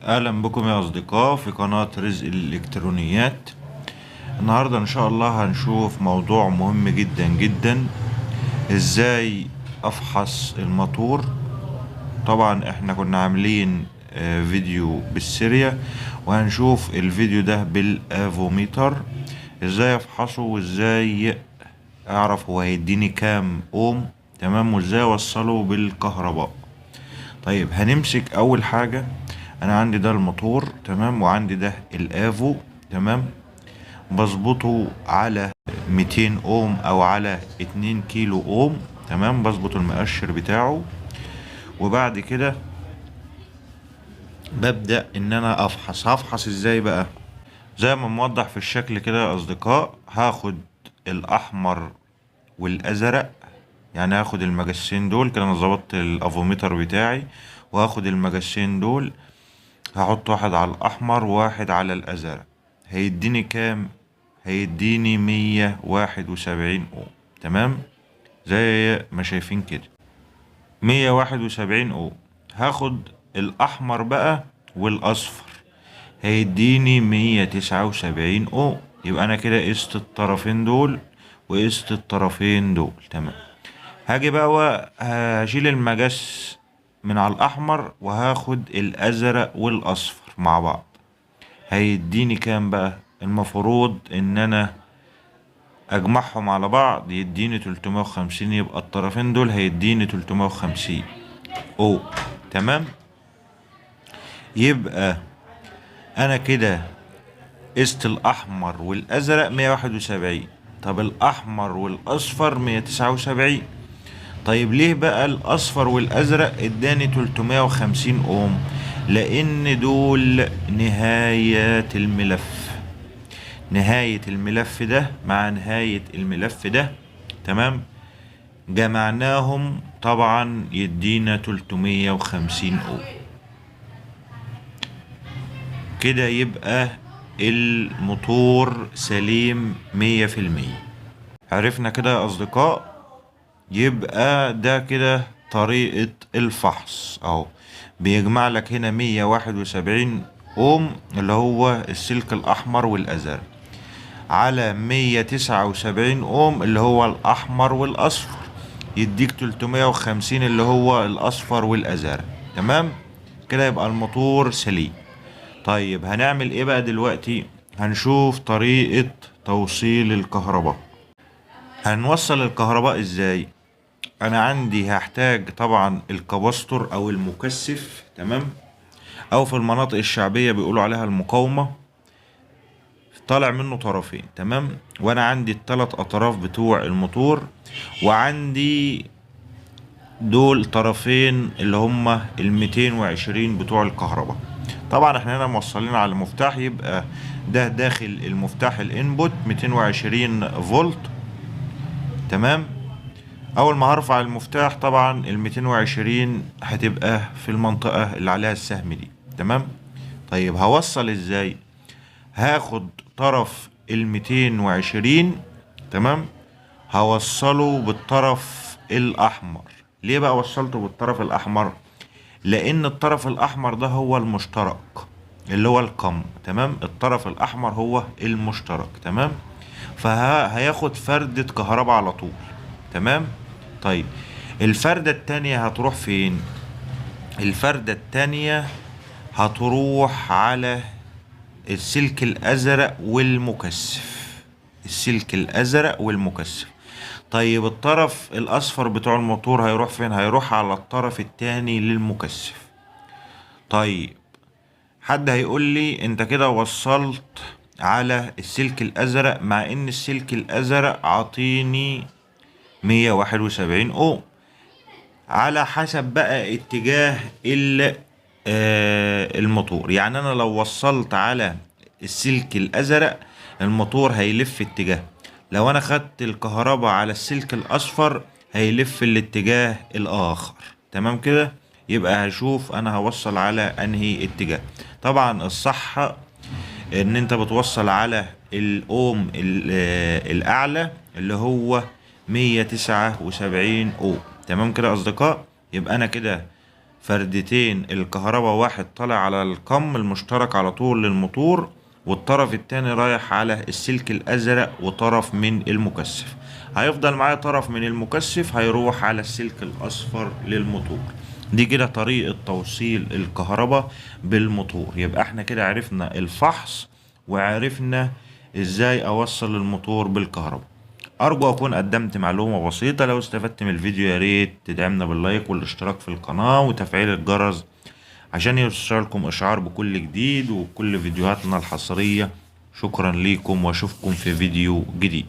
اهلا بكم يا اصدقاء في قناة رزق الالكترونيات. النهاردة ان شاء الله هنشوف موضوع مهم جدا جدا، ازاي افحص الموتور. طبعا احنا كنا عاملين فيديو بالسيريا، وهنشوف الفيديو ده بالافوميتر، ازاي افحصه وازاي اعرف هو هيديني كام اوم. تمام، وازاي اوصله بالكهرباء. طيب هنمسك اول حاجة. انا عندي ده الموتور، تمام، وعندي ده الافو، تمام. بظبطه على 200 اوم او على 2 كيلو اوم، تمام. بظبط المؤشر بتاعه، وبعد كده ببدأ ان انا هفحص ازاي بقى. زي ما موضح في الشكل كده يا اصدقاء، هاخد الاحمر والازرق، يعني هاخد المجسين دول كده. انا ظبطت الافوميتر بتاعي، وهاخد المجسين دول، هحط واحد على الاحمر وواحد على الازرق. هيديني كام؟ هيديني 171 اوم، تمام، زي ما شايفين كده 171 اوم. هاخد الاحمر بقى والاصفر، هيديني 179 اوم. يبقى انا كده قست الطرفين دول وقست الطرفين دول، تمام. هاجي بقى هشيل المجس من على الاحمر، وهاخد الازرق والاصفر مع بعض. هيديني كام بقى؟ المفروض ان انا اجمعهم على بعض يديني 350. يبقى الطرفين دول هيديني 350 او، تمام. يبقى انا كده قست الاحمر والازرق 171. طب الاحمر والاصفر 179. طيب ليه بقى الاصفر والازرق اداني 350 اوم؟ لان دول نهاية الملف. نهاية الملف ده مع نهاية الملف ده، تمام، جمعناهم طبعا يدينا 350 اوم. كده يبقى الموتور سليم 100%. عرفنا كده يا اصدقاء؟ يبقى ده كده طريقة الفحص اهو. بيجمع لك هنا 171 اوم اللي هو السلك الاحمر والازرق، على 179 اوم اللي هو الاحمر والاصفر، يديك 350 اللي هو الاصفر والازرق، تمام. كده يبقى الموتور سليم. طيب هنعمل ايه بقى دلوقتي؟ هنشوف طريقة توصيل الكهرباء. هنوصل الكهرباء ازاي؟ انا عندي هحتاج طبعا الكباستور او المكثف، تمام، او في المناطق الشعبية بيقولوا عليها المقاومة. طالع منه طرفين، تمام، وانا عندي الثلاث اطراف بتوع الموتور، وعندي دول طرفين اللي هما 220 بتوع الكهرباء. طبعا احنا هنا موصلين على المفتاح، يبقى ده داخل المفتاح الانبوت 220 فولت، تمام. اول ما هرفع المفتاح طبعا ال 220 هتبقى في المنطقة اللي عليها السهم دي، تمام. طيب هوصل ازاي؟ هاخد طرف ال 220، تمام، هوصله بالطرف الاحمر. ليه بقى وصلته بالطرف الاحمر؟ لان الطرف الاحمر ده هو المشترك اللي هو القم، تمام. الطرف الاحمر هو المشترك، تمام. فهياخد فردة كهرباء على طول، تمام. طيب الفردة التانية هتروح فين؟ الفردة التانية هتروح على السلك الازرق والمكثف. السلك الازرق والمكثف. طيب الطرف الاصفر بتوع الموتور هيروح فين؟ هيروح على الطرف التاني للمكثف. طيب حد هيقول لي انت كده وصلت على السلك الازرق، مع ان السلك الازرق عطيني 171 اوم. على حسب بقى اتجاه الموتور. يعني انا لو وصلت على السلك الازرق الموتور هيلف اتجاه، لو انا خدت الكهرباء على السلك الاصفر هيلف الاتجاه الاخر، تمام كده. يبقى هشوف انا هوصل على انهي اتجاه. طبعا الصح ان انت بتوصل على الاوم الاعلى اللي هو 179 اوم، تمام كده يا اصدقاء. يبقى انا كده فردتين الكهرباء، واحد طالع على القم المشترك على طول للموتور، والطرف التاني رايح على السلك الازرق وطرف من المكثف. هيفضل معايا طرف من المكثف هيروح على السلك الاصفر للموتور. دي كده طريقة توصيل الكهرباء بالموتور. يبقى احنا كده عرفنا الفحص وعرفنا ازاي اوصل الموتور بالكهرباء. ارجو اكون قدمت معلومة بسيطة. لو استفدت من الفيديو يا ريت تدعمنا باللايك والاشتراك في القناة وتفعيل الجرس عشان يوصلكم اشعار بكل جديد وكل فيديوهاتنا الحصرية. شكرا ليكم واشوفكم في فيديو جديد.